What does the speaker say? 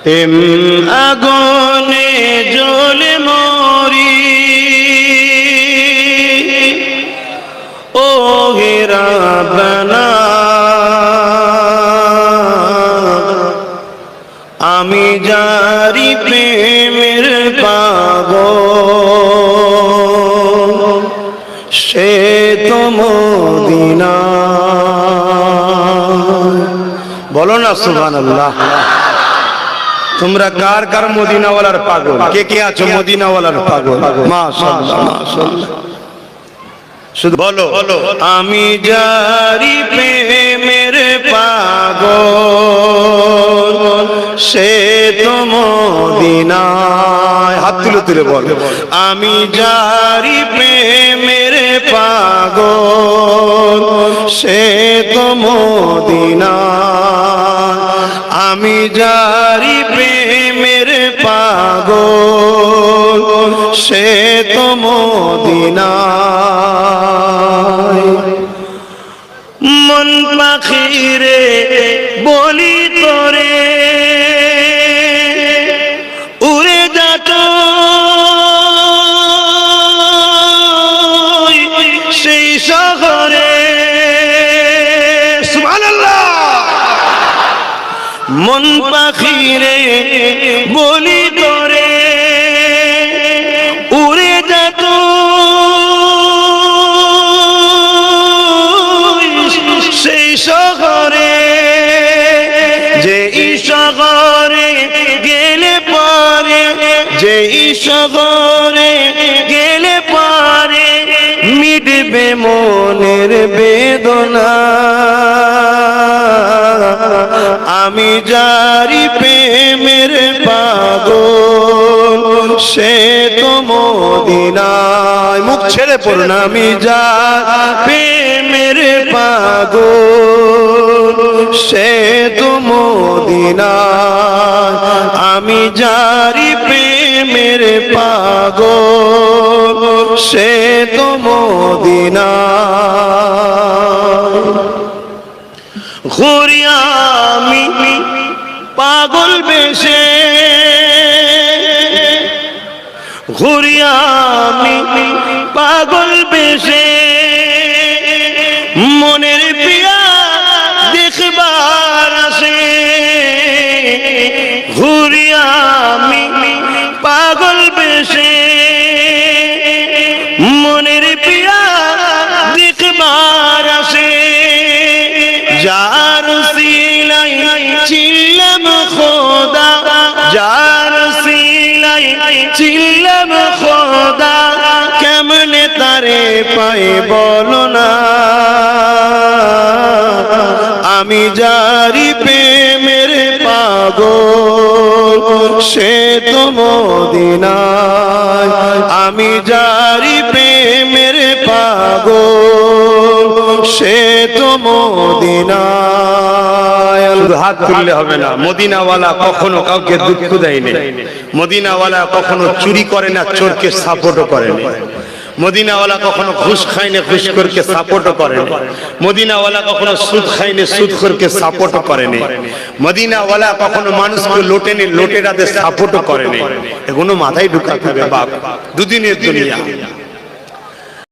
প্রেম আগুনে জ্বলে মরি, ও হে রাব্বানা আমি যারি প্রেমের পাগল, সে তো মদিনা। বলো না সুবহানাল্লাহ। তোমরা কার কার মদিনাওয়ালার পাগল? কে কে আছো মদিনাওয়ালার পাগল? মাশাআল্লাহ মাশাআল্লাহ। শুধু বলো আমি যারি প্রেমের পাগল, সে তো মদিনায়। হাত তুলে তুলে বলো আমি যারি প্রেমের পাগল, সে তো মদিনায়। আমি যারি প্রেমের পাগল, সে তো মদিনায়। মন পাখিরে বলি তোরে উড়ে যাত সেই শহরে। সুবহানাল্লাহ। মন পাখিরে বলি তোরে উড়ে যাত সেই শহরে, যে শহরে গেলে পারে, যে শহরে গেলে পারে মিটবে মনের বেদনা। আমি যারি প্রেমের পাগল, সে তো মদিনায়। মুখ ছেড়ে পড়ুন আমি যারি প্রেমের পাগল, সে তো মদিনায়। আমি যারি প্রেমের পাগল, সে তো মদিনায়। ঘুরি আমি পাগল বেশে, ঘুরি আমি পাগল বেশে, মনের পিয়া দেখবার আসে। ঘুরি আমি পাগল বেশে, মনের পিয়া দেখবার আসে। যার সিলাই চিল্লাম খোদা, যার সিলাই চিল্লাম খোদা, কেমনে তারে পাই বলো না। আমি যারি প্রেমের পাগল, সে তো মদিনায়। আমি যারি প্রেমের পাগল, সে তো মদিনায়। হাত তুললে হবে না। মদিনাওয়ালা কখনো কাউকে দুঃখ দেয়নি, মদিনাওয়ালা কখনো চুরি করে না, চোরকে সাপোর্টও করে না। মদিনাওয়ালা কখনো ঘুষ খায় না, ঘুষখোরকে সাপোর্টও করে না। মদিনাওয়ালা কখনো সুদ খায় না, সুদখোরকে সাপোর্টও করে না। মদিনাওয়ালা কখনো মানুষকে লোটে নে, লোটেরাদের সাপোর্টও করে না। এগুলো মাথায় ঢুকাতে হবে বাপ। দুদিনের দুনিয়া।